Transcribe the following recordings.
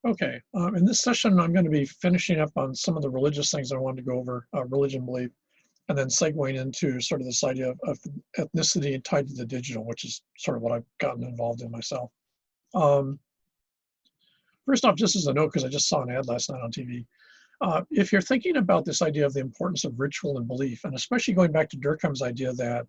Okay, in this session, I'm going to be finishing up on some of the religious things I wanted to go over, religion, belief, and then segueing into sort of this idea of ethnicity tied to the digital, which is sort of what I've gotten involved in myself. Um, First off, just as a note, because I just saw an ad last night on TV, if you're thinking about this idea of the importance of ritual and belief, and especially going back to Durkheim's idea that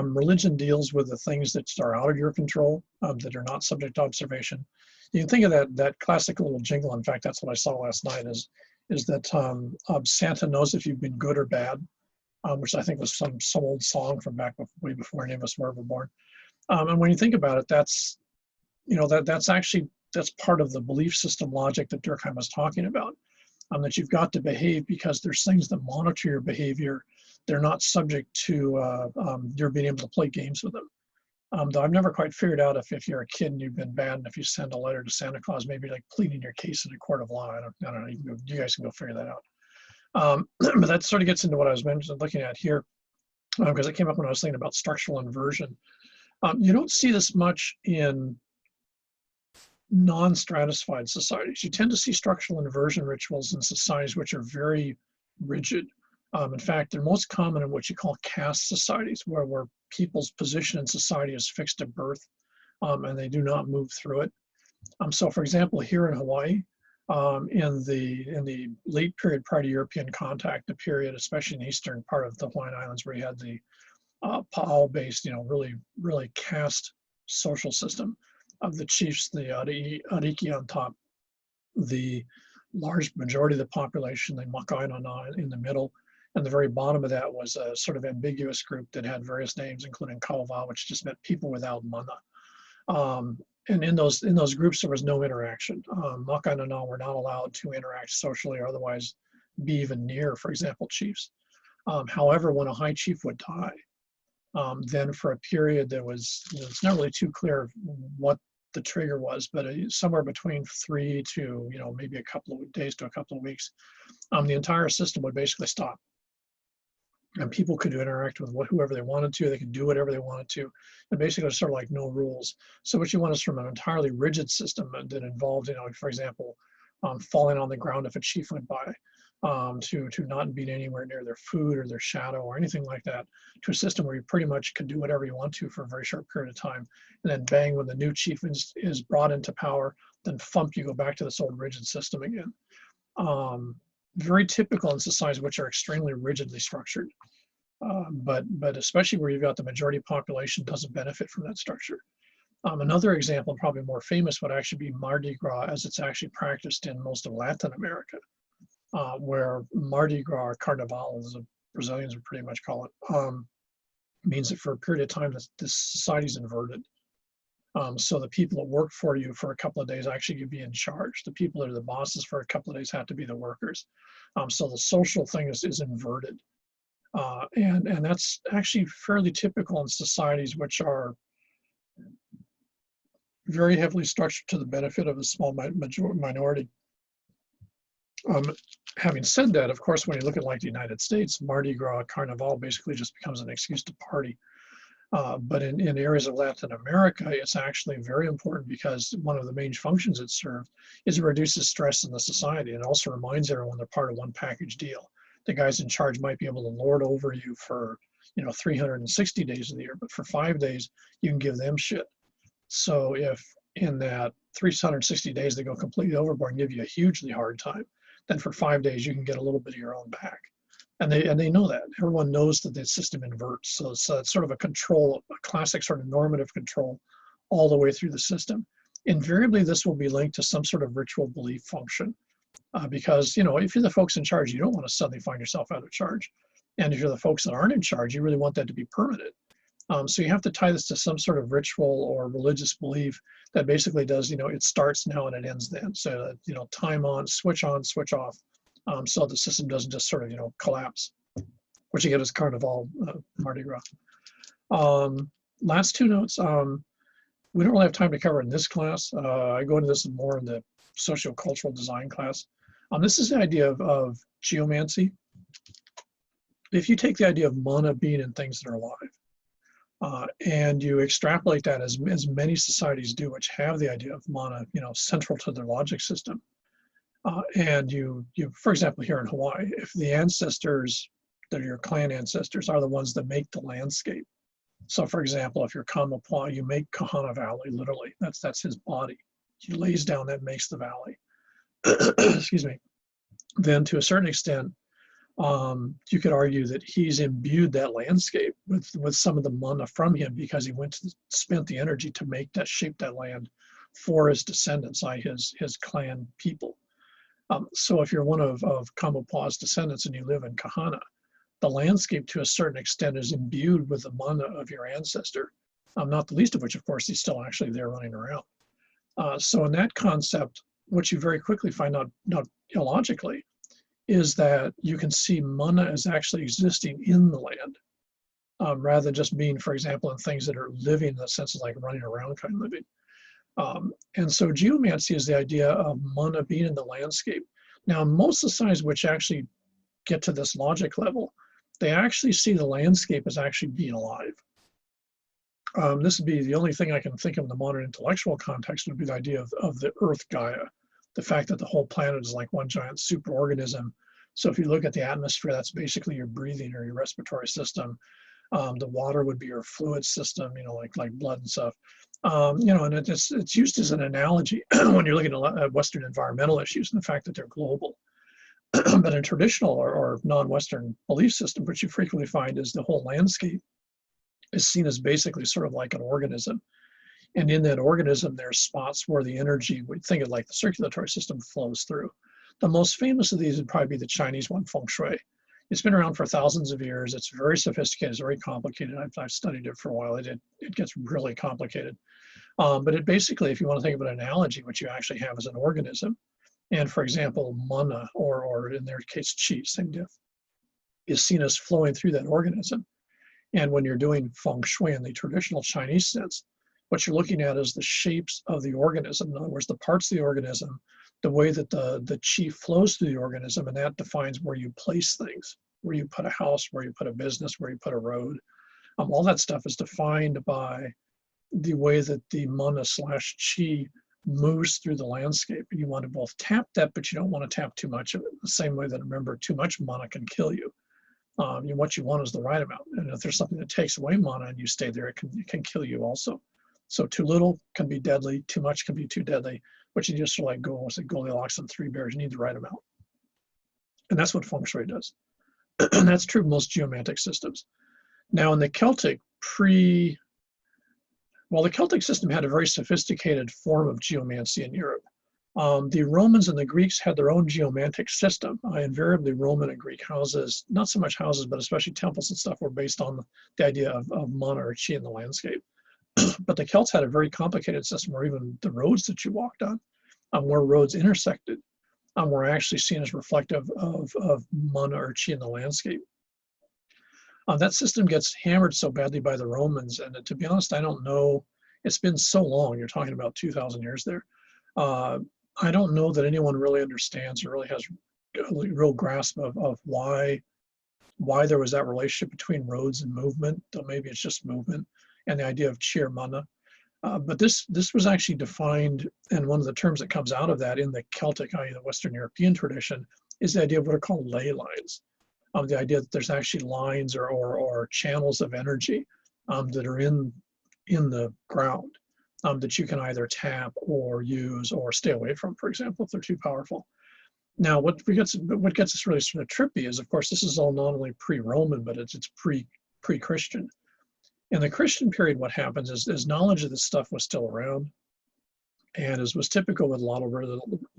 religion deals with the things that are out of your control, that are not subject to observation. You can think of that classic little jingle. In fact, that's what I saw last night. Is that Santa knows if you've been good or bad, which I think was some old song from back way before any of us were ever born. And when you think about it, that's that's part of the belief system logic that Durkheim was talking about. That you've got to behave because there's things that monitor your behavior. They're not subject to your being able to play games with them. Though I've never quite figured out if you're a kid and you've been bad, and if you send a letter to Santa Claus, maybe like pleading your case in a court of law. I don't know. You guys can go figure that out. But that sort of gets into what I was looking at here, because it came up when I was thinking about structural inversion. You don't see this much in non-stratified societies. You tend to see structural inversion rituals in societies which are very rigid. In fact, they're most common in what you call caste societies, where people's position in society is fixed at birth, and they do not move through it. So, for example, here in Hawaii, in the late period prior to European contact, the period, especially in the eastern part of the Hawaiian Islands, where you had the Pa'ao-based, really caste social system of the chiefs, the Ariki on top, the large majority of the population, the Makainana in the middle, and the very bottom of that was a sort of ambiguous group that had various names, including Kauwa, which just meant people without mana. And in those groups, there was no interaction. Makainana were not allowed to interact socially or otherwise be even near, for example, chiefs. However, when a high chief would die, then for a period it's not really too clear what the trigger was, but somewhere between 3 to maybe a couple of days to a couple of weeks, the entire system would basically stop, and people could interact with whoever they wanted to. They could do whatever they wanted to, and basically sort of like no rules. So what you want is from an entirely rigid system that involved, for example, falling on the ground if a chief went by, to not being anywhere near their food or their shadow or anything like that, to a system where you pretty much can do whatever you want to for a very short period of time, and then bang, when the new chief is brought into power, then thump, you go back to this old rigid system again. Very typical in societies which are extremely rigidly structured, but especially where you've got the majority population doesn't benefit from that structure. Another example, probably more famous, would actually be Mardi Gras, as it's actually practiced in most of Latin America, where Mardi Gras, or Carnival, as the Brazilians would pretty much call it, means that for a period of time, this society's inverted. So the people that work for you for a couple of days actually could be in charge. The people that are the bosses for a couple of days have to be the workers. So the social thing is inverted. And that's actually fairly typical in societies which are very heavily structured to the benefit of a small minority. Having said that, of course, when you look at like the United States, Mardi Gras, Carnival basically just becomes an excuse to party. But in areas of Latin America, it's actually very important, because one of the main functions it served is it reduces stress in the society, and also reminds everyone they're part of one package deal. The guys in charge might be able to lord over you for 360 days of the year, but for 5 days you can give them shit. So if in that 360 days they go completely overboard and give you a hugely hard time, then for 5 days you can get a little bit of your own back. And they know that. Everyone knows that the system inverts. So it's sort of a control, a classic sort of normative control all the way through the system. Invariably, this will be linked to some sort of ritual belief function, because, if you're the folks in charge, you don't want to suddenly find yourself out of charge. And if you're the folks that aren't in charge, you really want that to be permanent. So you have to tie this to some sort of ritual or religious belief that basically does, it starts now and it ends then. So, time on, switch off. So the system doesn't just sort of, collapse, which you get as Carnival, Mardi Gras. Last two notes. We don't really have time to cover in this class. I go into this more in the socio-cultural design class. This is the idea of geomancy. If you take the idea of mana being in things that are alive, And you extrapolate that as many societies do, which have the idea of mana, central to their logic system. And for example, here in Hawaii, if the ancestors that are your clan ancestors are the ones that make the landscape. So for example, if you're Kamapuaa, you make Kahana Valley, literally, that's his body. He lays down, that makes the valley. Excuse me. Then to a certain extent, you could argue that he's imbued that landscape with some of the mana from him because he spent the energy to shape that land for his descendants, his clan people. So if you're one of Kamapua's descendants and you live in Kahana, the landscape to a certain extent is imbued with the mana of your ancestor, not the least of which, of course, he's still actually there running around. So in that concept, what you very quickly find out, not illogically, is that you can see mana as actually existing in the land, rather than just being, for example, in things that are living in the sense of like running around kind of living. And so geomancy is the idea of mana being in the landscape. Now, most societies which actually get to this logic level, they actually see the landscape as actually being alive. This would be the only thing I can think of in the modern intellectual context would be the idea of the Earth Gaia, the fact that the whole planet is like one giant superorganism. So if you look at the atmosphere, that's basically your breathing or your respiratory system. The water would be your fluid system, like blood and stuff. And it's used as an analogy when you're looking at Western environmental issues and the fact that they're global. But in traditional or non-Western belief system, which you frequently find is the whole landscape is seen as basically sort of like an organism. And in that organism, there's spots where the energy, we think of like the circulatory system, flows through. The most famous of these would probably be the Chinese one, feng shui. It's been around for thousands of years. It's very sophisticated. It's very complicated. I've studied it for a while. It gets really complicated. But it basically, if you want to think of an analogy, what you actually have is an organism. And for example, mana, or in their case, qi, same diff, is seen as flowing through that organism. And when you're doing feng shui in the traditional Chinese sense, what you're looking at is the shapes of the organism. In other words, the parts of the organism, the way that the qi flows through the organism, and that defines where you place things, where you put a house, where you put a business, where you put a road. All that stuff is defined by the way that the mana / qi moves through the landscape. And you want to both tap that, but you don't want to tap too much of it. The same way that, remember, too much mana can kill you. What you want is the right amount. And if there's something that takes away mana and you stay there, it can kill you also. So too little can be deadly, too much can be too deadly, but you just like Goldilocks and three bears, you need the right amount. And that's what feng shui does. And that's true of most geomantic systems. Now in the Celtic the Celtic system had a very sophisticated form of geomancy in Europe. The Romans and the Greeks had their own geomantic system. Invariably, Roman and Greek houses, not so much houses, but especially temples and stuff, were based on the idea of mana or chi in the landscape. But the Celts had a very complicated system where even the roads that you walked on, where roads intersected, were actually seen as reflective of mana or chi in the landscape. That system gets hammered so badly by the Romans, and to be honest, I don't know, it's been so long, you're talking about 2,000 years there. I don't know that anyone really understands or really has a real grasp of why there was that relationship between roads and movement, though maybe it's just movement, and the idea of chi or mana. But this was actually defined, and one of the terms that comes out of that in the Celtic, i.e. the Western European tradition, is the idea of what are called ley lines. The idea that there's actually lines or channels of energy that are in the ground that you can either tap or use or stay away from, for example, if they're too powerful. Now, what gets us really sort of trippy is, of course, this is all not only pre-Roman, but it's pre-Christian. In the Christian period, what happens is knowledge of this stuff was still around, and as was typical with a lot of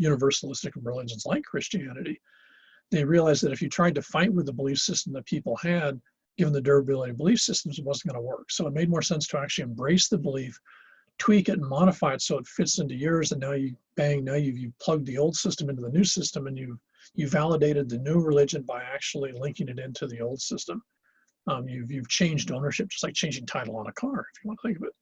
universalistic religions like Christianity, they realized that if you tried to fight with the belief system that people had, given the durability of belief systems, it wasn't going to work. So it made more sense to actually embrace the belief, tweak it and modify it so it fits into yours, and now you've plugged the old system into the new system, and you validated the new religion by actually linking it into the old system. You've changed ownership, just like changing title on a car, if you want to think of it.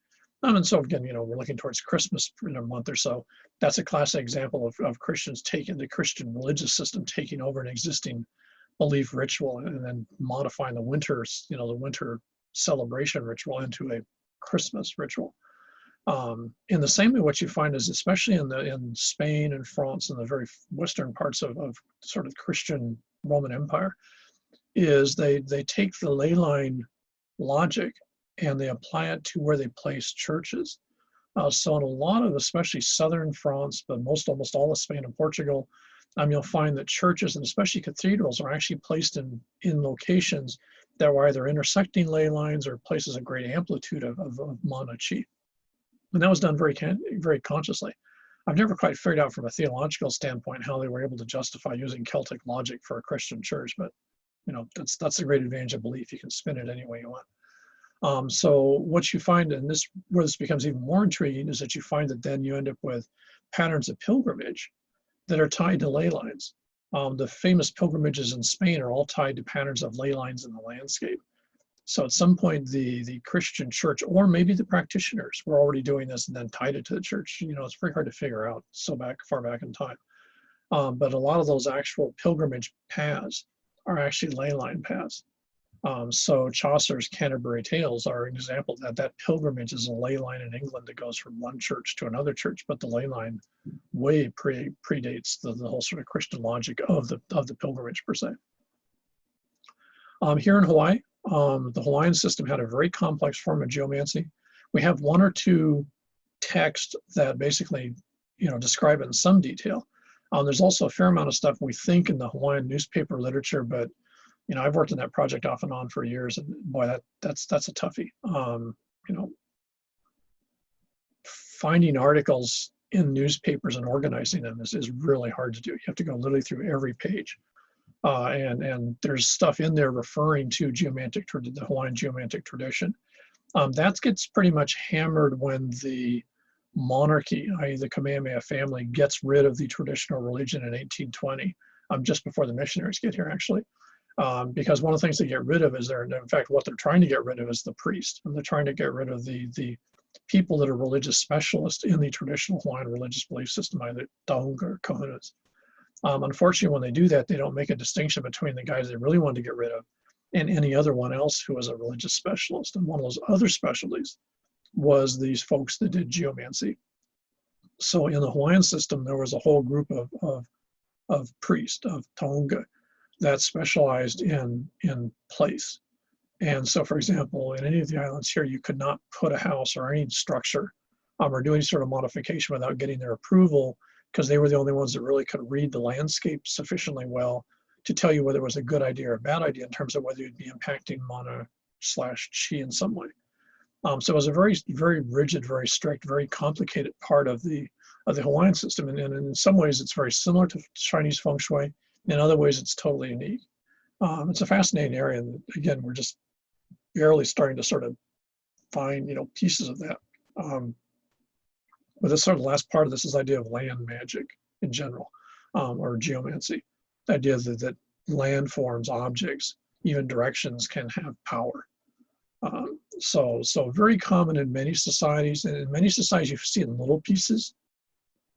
And so again, we're looking towards Christmas in a month or so. That's a classic example of Christians taking the Christian religious system, taking over an existing belief ritual and then modifying the winter celebration ritual into a Christmas ritual. In the same way, what you find is, especially in Spain and France and the very western parts of sort of Christian Roman Empire, is they take the ley line logic and they apply it to where they place churches. So in a lot of, especially southern France, but almost all of Spain and Portugal, you'll find that churches and especially cathedrals are actually placed in locations that were either intersecting ley lines or places of great amplitude of mana chi. And that was done very consciously. I've never quite figured out from a theological standpoint how they were able to justify using Celtic logic for a Christian church, but that's the great advantage of belief. You can spin it any way you want. So what you find, and where this becomes even more intriguing, is that you find that then you end up with patterns of pilgrimage that are tied to ley lines. The famous pilgrimages in Spain are all tied to patterns of ley lines in the landscape. So at some point, the Christian church, or maybe the practitioners, were already doing this and then tied it to the church. It's very hard to figure out so far back in time. But a lot of those actual pilgrimage paths are actually ley line paths. So Chaucer's Canterbury Tales are an example that pilgrimage is a ley line in England that goes from one church to another church, but the ley line way predates the whole sort of Christian logic of the pilgrimage per se. Here in Hawaii, the Hawaiian system had a very complex form of geomancy. We have one or two texts that basically, describe it in some detail. There's also a fair amount of stuff we think in the Hawaiian newspaper literature, but I've worked on that project off and on for years, and boy, that's a toughie. Finding articles in newspapers and organizing them is really hard to do. You have to go literally through every page. And there's stuff in there referring to the Hawaiian geomantic tradition. That gets pretty much hammered when the monarchy, i.e. the Kamehameha family, gets rid of the traditional religion in 1820, just before the missionaries get here, actually. Because one of the things they get rid of is in fact, what they're trying to get rid of is the priest. And they're trying to get rid of the people that are religious specialists in the traditional Hawaiian religious belief system, either taunga or kahunas. Unfortunately, when they do that, they don't make a distinction between the guys they really wanted to get rid of and any other one else who was a religious specialist. And one of those other specialties was these folks that did geomancy. So in the Hawaiian system, there was a whole group of priests, of taunga, that specialized in place. And so, for example, in any of the islands here, you could not put a house or any structure or do any sort of modification without getting their approval, because they were the only ones that really could read the landscape sufficiently well to tell you whether it was a good idea or a bad idea in terms of whether you'd be impacting mana/chi in some way. So it was a very, very rigid, very strict, very complicated part of the Hawaiian system. And in some ways, it's very similar to Chinese feng shui. In other ways, it's totally unique. It's a fascinating area. And again, we're just barely starting to sort of find, pieces of that. But this sort of last part of this is the idea of land magic in general, or geomancy. The idea that landforms, objects, even directions can have power. So very common in many societies, and in many societies you see it in little pieces.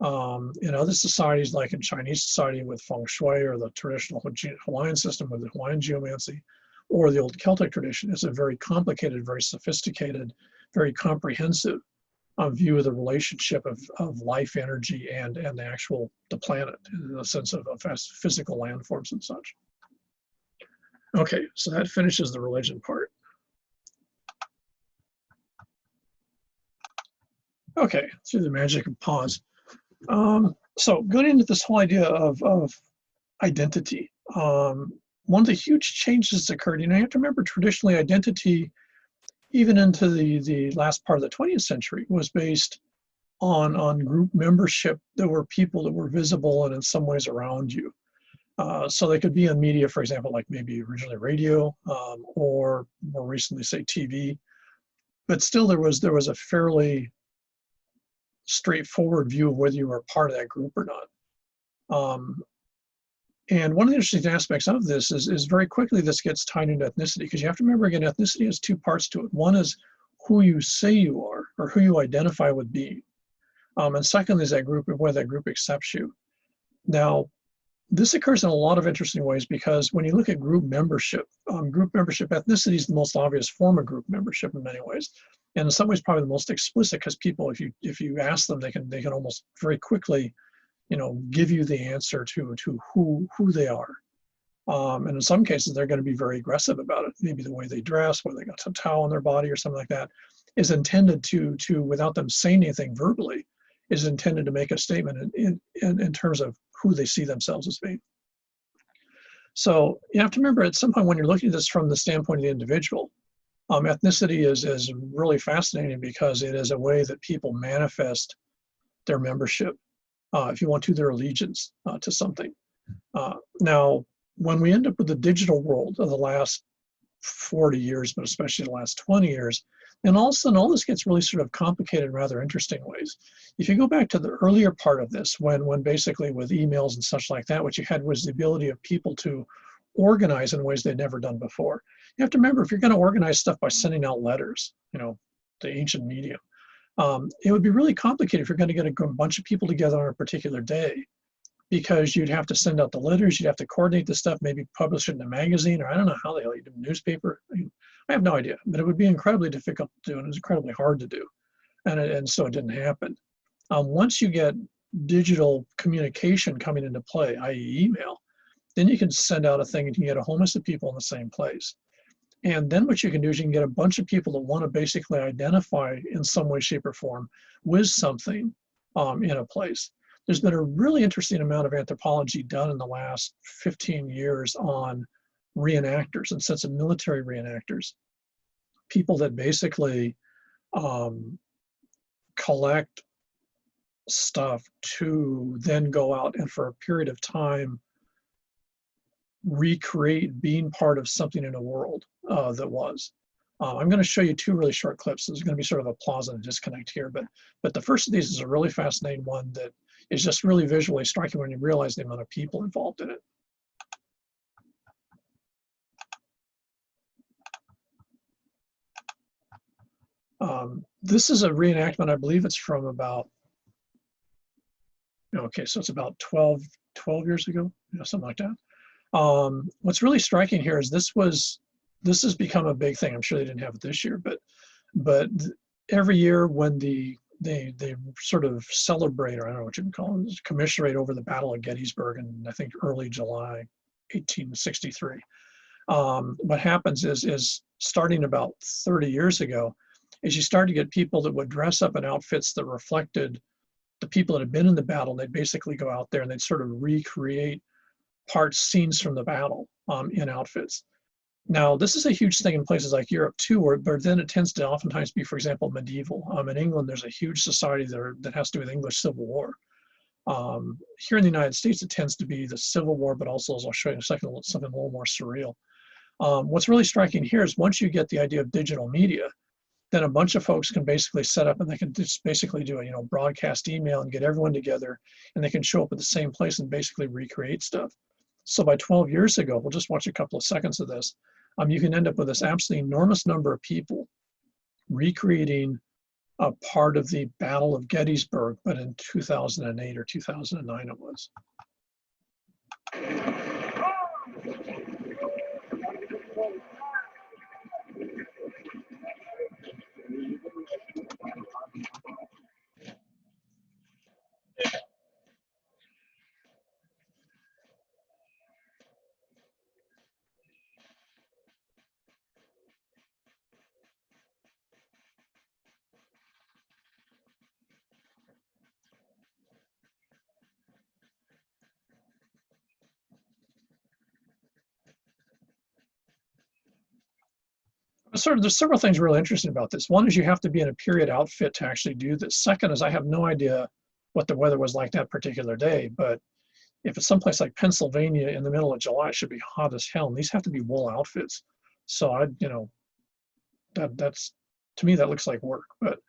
In other societies, like in Chinese society with feng shui, or the traditional Hawaiian system with the Hawaiian geomancy, or the old Celtic tradition, it's a very complicated, very sophisticated, very comprehensive view of the relationship of life energy and the planet in the sense of physical landforms and such. Okay, so that finishes the religion part. Okay, through the magic of pause. So going into this whole idea of identity, one of the huge changes that's occurred, you have to remember traditionally identity, even into the last part of the 20th century, was based on group membership. There were people that were visible and in some ways around you. So they could be in media, for example, like maybe originally radio, or more recently, say, TV. But still there was a fairly straightforward view of whether you were part of that group or not. And one of the interesting aspects of this is very quickly this gets tied into ethnicity, because you have to remember, again, ethnicity has two parts to it. One is who you say you are, or who you identify with being. And second is that group, whether that group accepts you. Now, this occurs in a lot of interesting ways because when you look at group membership ethnicity is the most obvious form of group membership in many ways, and in some ways probably the most explicit because people, if you ask them, they can almost very quickly, give you the answer to who they are. And in some cases, they're going to be very aggressive about it. Maybe the way they dress, whether they got some towel on their body or something like that, is intended to without them saying anything verbally, is intended to make a statement in terms of who they see themselves as being. So you have to remember at some point when you're looking at this from the standpoint of the individual, ethnicity is really fascinating because it is a way that people manifest their membership, if you want to, their allegiance to something. Now, when we end up with the digital world of the last 40 years, but especially the last 20 years, then all of a sudden all this gets really sort of complicated in rather interesting ways. If you go back to the earlier part of this, when basically with emails and such like that, what you had was the ability of people to organize in ways they'd never done before. You have to remember, if you're going to organize stuff by sending out letters, the ancient medium, it would be really complicated if you're going to get a bunch of people together on a particular day, because you'd have to send out the letters, you'd have to coordinate the stuff, maybe publish it in a magazine, or I don't know how the hell you do a newspaper. I have no idea, but it would be incredibly difficult to do, and it was incredibly hard to do. And so it didn't happen. Once you get digital communication coming into play, i.e. email, then you can send out a thing and you can get a whole host of people in the same place. And then what you can do is you can get a bunch of people that want to basically identify in some way, shape, or form with something in a place. There's been a really interesting amount of anthropology done in the last 15 years on reenactors, and sense of military reenactors, people that basically collect stuff to then go out and for a period of time recreate being part of something in a world that was. I'm going to show you two really short clips. There's going to be sort of a pause and a disconnect here, but the first of these is a really fascinating one that is just really visually striking when you realize the amount of people involved in it. This is a reenactment. I believe it's from about, okay, so it's about 12 years ago, something like that. What's really striking here is this has become a big thing. I'm sure they didn't have it this year, but every year when they sort of celebrate, or I don't know what you can call it, commiserate over the Battle of Gettysburg in, I think, early July 1863. What happens is starting about 30 years ago, is you start to get people that would dress up in outfits that reflected the people that had been in the battle. They'd basically go out there and they'd sort of recreate scenes from the battle in outfits. Now, this is a huge thing in places like Europe too, but then it tends to oftentimes be, for example, medieval. In England, there's a huge society that has to do with English Civil War. Here in the United States, it tends to be the Civil War, but also, as I'll show you in a second, something a little more surreal. What's really striking here is once you get the idea of digital media, then a bunch of folks can basically set up and they can just basically do a broadcast email and get everyone together, and they can show up at the same place and basically recreate stuff. So by 12 years ago, we'll just watch a couple of seconds of this. You can end up with this absolutely enormous number of people recreating a part of the Battle of Gettysburg, but in 2008 or 2009 it was. There's several things really interesting about this. One is you have to be in a period outfit to actually do this. Second is I have no idea what the weather was like that particular day, but if it's someplace like Pennsylvania in the middle of July, it should be hot as hell. And these have to be wool outfits. So that's, to me, that looks like work. But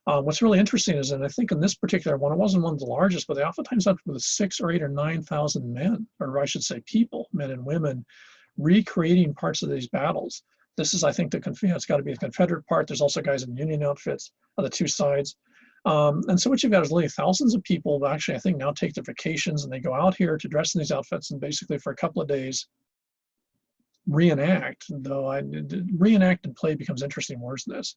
what's really interesting is, and I think in this particular one, it wasn't one of the largest, but they oftentimes have with 6,000 or 8,000 or 9,000 men, or I should say people, men and women, recreating parts of these battles. This is, I think, it's got to be the Confederate part. There's also guys in Union outfits on the two sides. And so what you've got is literally thousands of people that actually, I think, now take their vacations and they go out here to dress in these outfits and basically for a couple of days reenact, though reenact and play becomes interesting words in this,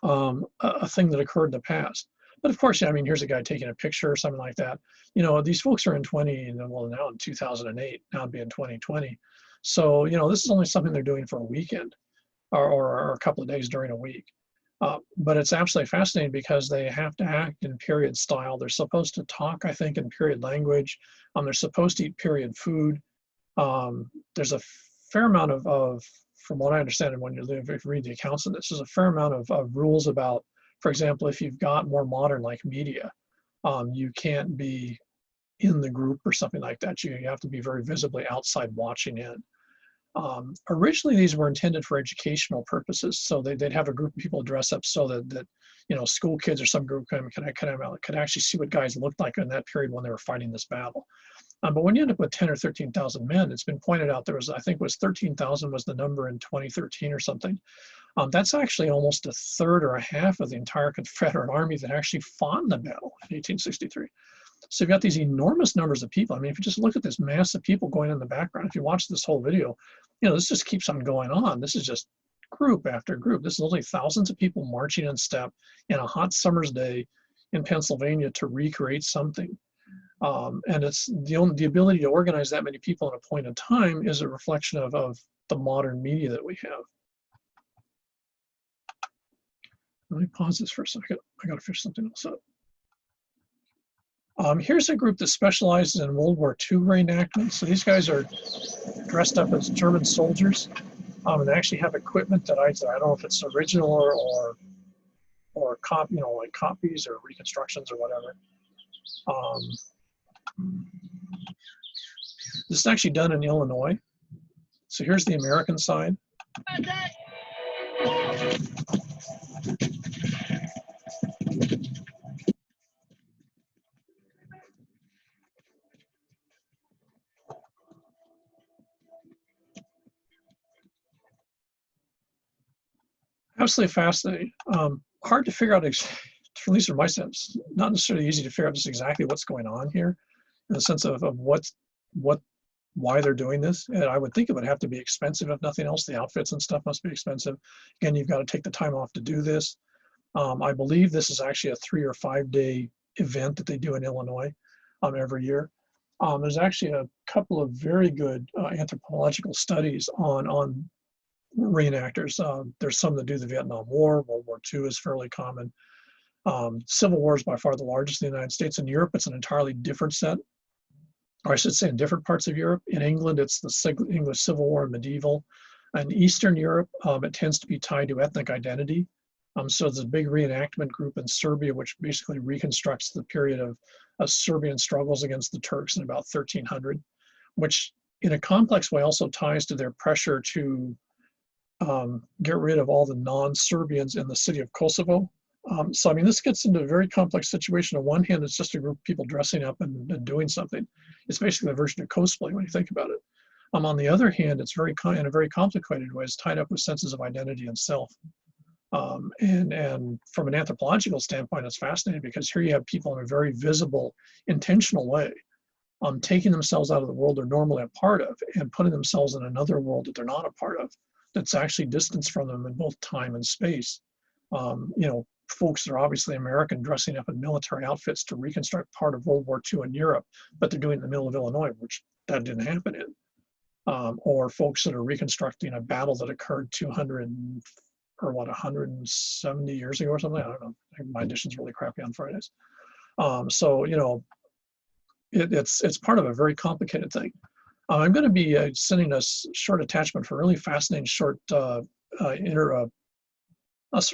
a thing that occurred in the past. But of course, I mean, here's a guy taking a picture or something like that. You know, these folks are in well, now in 2008, now it'd be in 2020. So, you know, this is only something they're doing for a weekend or a couple of days during a week. But it's absolutely fascinating because they have to act in period style. They're supposed to talk, I think, in period language. They're supposed to eat period food. There's a fair amount of, from what I understand, and when you read the accounts of this, there's a fair amount of rules about, for example, if you've got more modern like media, you can't be in the group or something like that. You have to be very visibly outside watching in. Originally, these were intended for educational purposes, so they'd have a group of people dress up so that you know, school kids or some group could actually see what guys looked like in that period when they were fighting this battle. But when you end up with 10 or 13,000 men, it's been pointed out there was, I think, was 13,000 was the number in 2013 or something. That's actually almost a third or a half of the entire Confederate Army that actually fought in the battle in 1863. So you've got these enormous numbers of people. I mean, if you just look at this mass of people going in the background, if you watch this whole video, you know, this just keeps on going on. This is just group after group. This is literally thousands of people marching in step in a hot summer's day in Pennsylvania to recreate something. And it's the ability to organize that many people at a point in time is a reflection of the modern media that we have. Let me pause this for a second. I got to fish something else up. Here's a group that specializes in World War II reenactment. So these guys are dressed up as German soldiers, and they actually have equipment that I don't know if it's original or you know, like copies or reconstructions or whatever. This is actually done in Illinois. So here's the American side. Absolutely fascinating. Hard to figure out, at least from my sense, not necessarily easy to figure out just exactly what's going on here, in the sense of why they're doing this. And I would think it would have to be expensive, if nothing else. The outfits and stuff must be expensive. Again, you've got to take the time off to do this. I believe this is actually a 3 or 5 day event that they do in Illinois every year. There's actually a couple of very good anthropological studies on reenactors. There's some that do the Vietnam War. World War II is fairly common. Civil War is by far the largest in the United States. In Europe, it's an entirely different set, or I should say in different parts of Europe. In England, it's the English Civil War and medieval. In Eastern Europe, it tends to be tied to ethnic identity. So there's a big reenactment group in Serbia, which basically reconstructs the period of Serbian struggles against the Turks in about 1300, which in a complex way also ties to their pressure to get rid of all the non-Serbians in the city of Kosovo. So, I mean, this gets into a very complex situation. On one hand, it's just a group of people dressing up and doing something. It's basically a version of cosplay when you think about it. On the other hand, it's in a very complicated way. It's tied up with senses of identity and self. And from an anthropological standpoint, it's fascinating because here you have people in a very visible, intentional way, taking themselves out of the world they're normally a part of and putting themselves in another world that they're not a part of, that's actually distanced from them in both time and space. You know, folks that are obviously American dressing up in military outfits to reconstruct part of World War II in Europe, but they're doing it in the middle of Illinois, which that didn't happen in. Or folks that are reconstructing a battle that occurred 170 years ago or something. I don't know. My edition's really crappy on Fridays. So, you know, it's part of a very complicated thing. I'm going to be sending a short attachment for a really fascinating short sort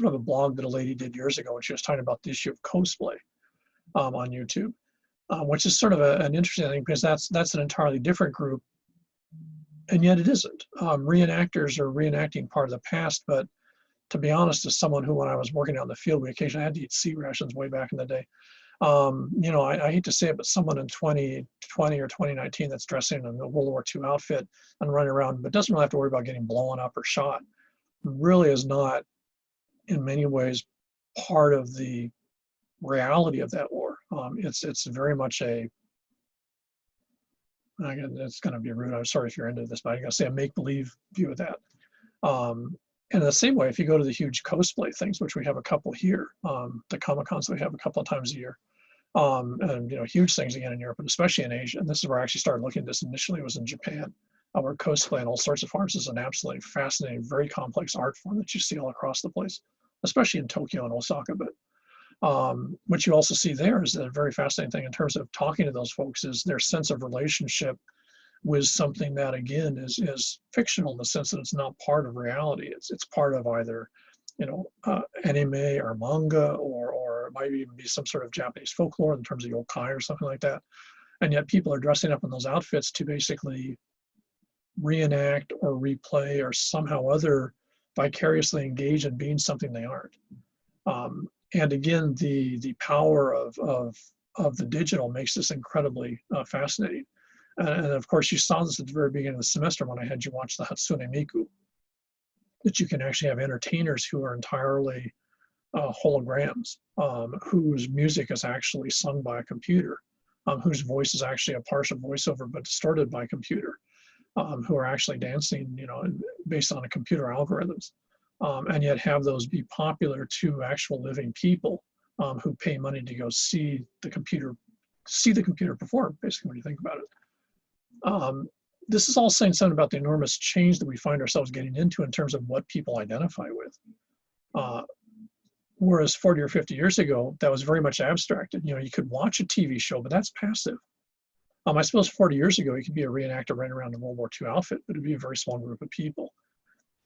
of a blog that a lady did years ago when she was talking about the issue of cosplay on YouTube, which is sort of an interesting thing because that's an entirely different group, and yet it isn't. Reenactors are reenacting part of the past, but to be honest, as someone who, when I was working out in the field, we occasionally had to eat sea rations way back in the day. You know, I hate to say it, but someone in 2020 or 2019 that's dressing in a World War II outfit and running around, but doesn't really have to worry about getting blown up or shot, really is not, in many ways, part of the reality of that war. It's very much again, it's going to be rude. I'm sorry if you're into this, but I'm going to say a make-believe view of that. And in the same way, if you go to the huge cosplay things, which we have a couple here, the Comic-Cons we have a couple of times a year, and huge things again in Europe, but especially in Asia. And this is where I actually started looking at this initially, was in Japan, where cosplay and all sorts of forms is an absolutely fascinating, very complex art form that you see all across the place, especially in Tokyo and Osaka. But what you also see there is a very fascinating thing in terms of talking to those folks is their sense of relationship with something that again is fictional in the sense that it's not part of reality. It's part of either anime or manga, or it might even be some sort of Japanese folklore in terms of yokai or something like that. And yet people are dressing up in those outfits to basically reenact or replay or somehow other vicariously engage in being something they aren't. And again, the power of the digital makes this incredibly fascinating. And of course, you saw this at the very beginning of the semester when I had you watch the Hatsune Miku, that you can actually have entertainers who are entirely holograms, whose music is actually sung by a computer, whose voice is actually a partial voiceover but distorted by computer, who are actually dancing, based on a computer algorithms, and yet have those be popular to actual living people who pay money to go see the computer perform, basically, when you think about it. This is all saying something about the enormous change that we find ourselves getting into in terms of what people identify with. Whereas 40 or 50 years ago, that was very much abstracted. You could watch a TV show, but that's passive. I suppose 40 years ago, you could be a reenactor running around in a World War II outfit, but it'd be a very small group of people.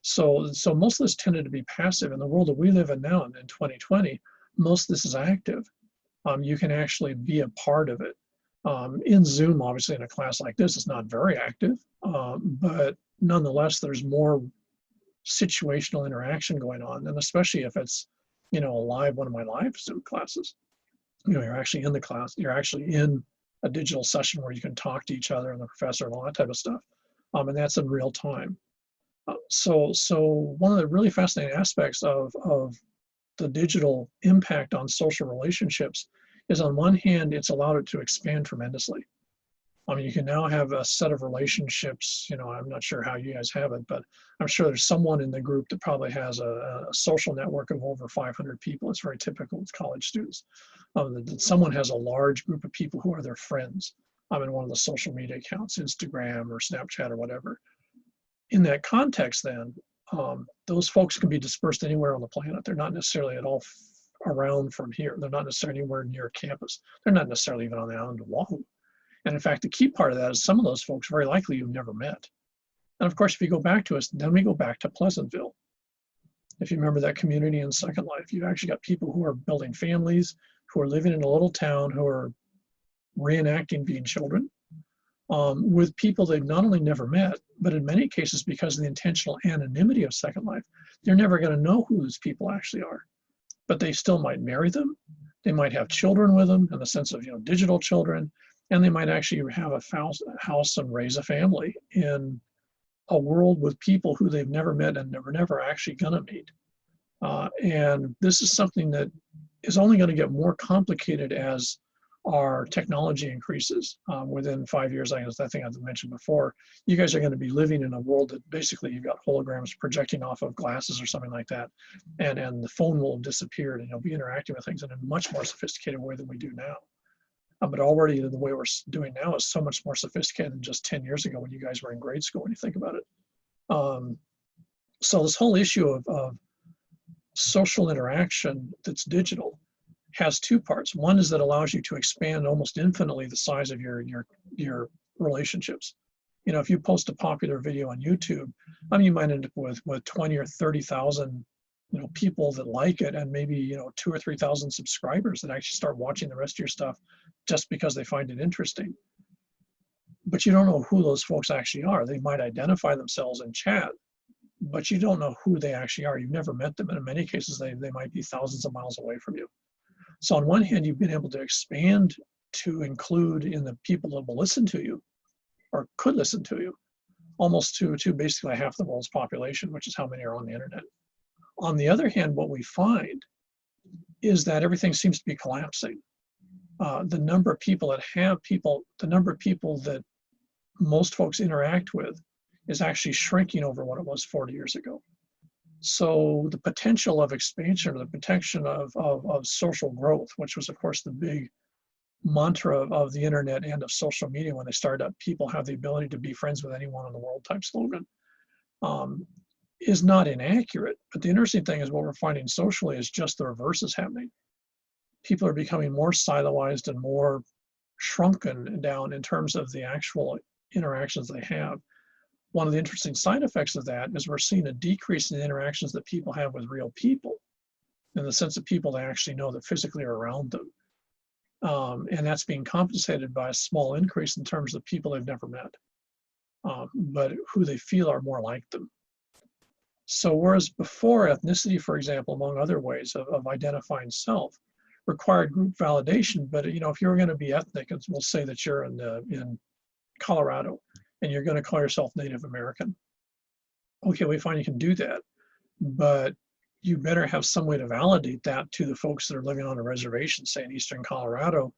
So most of this tended to be passive. In the world that we live in now, in 2020, most of this is active. You can actually be a part of it. In Zoom, obviously, in a class like this, it's not very active, but nonetheless, there's more situational interaction going on, and especially if it's, one of my live Zoom classes, you're actually in the class, you're actually in a digital session where you can talk to each other and the professor and all that type of stuff, and that's in real time. So one of the really fascinating aspects of the digital impact on social relationships is, on one hand, it's allowed it to expand tremendously. You can now have a set of relationships, I'm not sure how you guys have it, but I'm sure there's someone in the group that probably has a social network of over 500 people. It's very typical with college students. That someone has a large group of people who are their friends in one of the social media accounts, Instagram or Snapchat or whatever. In that context, then, those folks can be dispersed anywhere on the planet. They're not necessarily at all around from here. They're not necessarily anywhere near campus. They're not necessarily even on the island of Oahu. And in fact, the key part of that is some of those folks very likely you've never met. And of course, if you go back to us, then we go back to Pleasantville. If you remember that community in Second Life, you've actually got people who are building families, who are living in a little town, who are reenacting being children, with people they've not only never met, but in many cases, because of the intentional anonymity of Second Life, they're never going to know who those people actually are. But they still might marry them. They might have children with them in the sense of digital children. And they might actually have a house and raise a family in a world with people who they've never met and never actually gonna meet. And this is something that is only gonna get more complicated as our technology increases. Within 5 years, I think I've mentioned before, you guys are gonna be living in a world that basically you've got holograms projecting off of glasses or something like that. And the phone will have disappeared, and you'll be interacting with things in a much more sophisticated way than we do now. But already the way we're doing now is so much more sophisticated than just 10 years ago when you guys were in grade school, when you think about it. So this whole issue of social interaction that's digital has two parts. One is that allows you to expand almost infinitely the size of your relationships. If you post a popular video on YouTube, you might end up with 20 or 30,000 people that like it, and maybe 2,000 or 3,000 subscribers that actually start watching the rest of your stuff just because they find it interesting. But you don't know who those folks actually are. They might identify themselves in chat, but you don't know who they actually are. You've never met them, and in many cases they might be thousands of miles away from you. So on one hand, you've been able to expand to include in the people that will listen to you or could listen to you, almost to basically half the world's population, which is how many are on the internet. On the other hand, what we find is that everything seems to be collapsing. The number of people the number of people that most folks interact with is actually shrinking over what it was 40 years ago. So the potential of expansion, or the potential of social growth, which was of course the big mantra of the internet and of social media when they started up, people have the ability to be friends with anyone in the world type slogan, is not inaccurate. But the interesting thing is what we're finding socially is just the reverse is happening. People are becoming more siloized and more shrunken down in terms of the actual interactions they have. One of the interesting side effects of that is we're seeing a decrease in the interactions that people have with real people, in the sense of people they actually know that physically are around them. And that's being compensated by a small increase in terms of people they've never met, but who they feel are more like them. So whereas before, ethnicity, for example, among other ways of identifying self, required group validation, but if you're going to be ethnic, and we'll say that you're in Colorado, and you're going to call yourself Native American. Okay, we find you can do that, but you better have some way to validate that to the folks that are living on a reservation, say in eastern Colorado,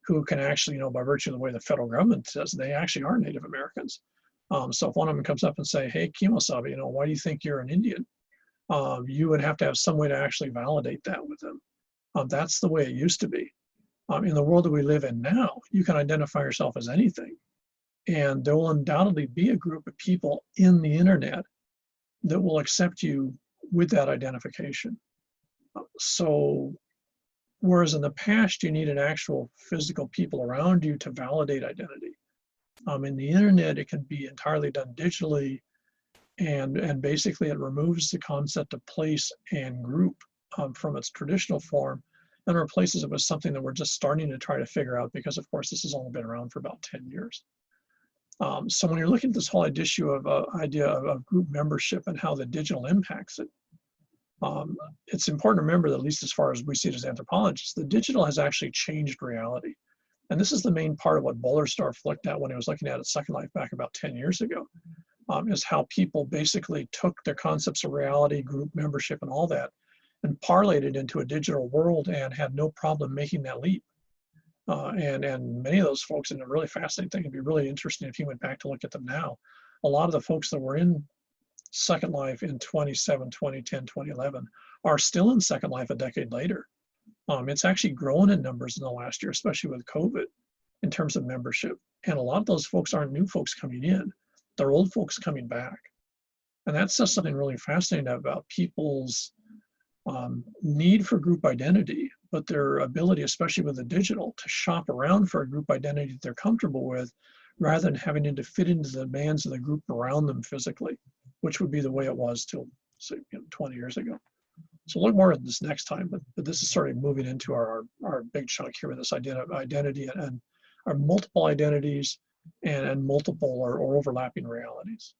who can actually, by virtue of the way the federal government says, they actually are Native Americans. So if one of them comes up and say, hey, Kimosabe, why do you think you're an Indian? You would have to have some way to actually validate that with them. That's the way it used to be. In the world that we live in now, you can identify yourself as anything. And there will undoubtedly be a group of people in the internet that will accept you with that identification. So whereas in the past, you needed actual physical people around you to validate identity. In the internet, it can be entirely done digitally, and basically it removes the concept of place and group from its traditional form and replaces it with something that we're just starting to try to figure out, because of course this has only been around for about 10 years. So when you're looking at this whole idea of group membership and how the digital impacts it, it's important to remember that, at least as far as we see it as anthropologists, the digital has actually changed reality. And this is the main part of what Bullersdorf looked at when he was looking at Second Life back about 10 years ago, is how people basically took their concepts of reality, group membership, and all that, and parlayed it into a digital world and had no problem making that leap. And many of those folks, and a really fascinating thing, it'd be really interesting if you went back to look at them now. A lot of the folks that were in Second Life in 2007, 2010, 2011 are still in Second Life a decade later. It's actually grown in numbers in the last year, especially with COVID, in terms of membership. And a lot of those folks aren't new folks coming in. They're old folks coming back. And that's just something really fascinating about people's need for group identity, but their ability, especially with the digital, to shop around for a group identity that they're comfortable with, rather than having to fit into the demands of the group around them physically, which would be the way it was till, say, 20 years ago. So look more at this next time, but this is sort of moving into our big chunk here with this idea of identity and our multiple identities and multiple or overlapping realities.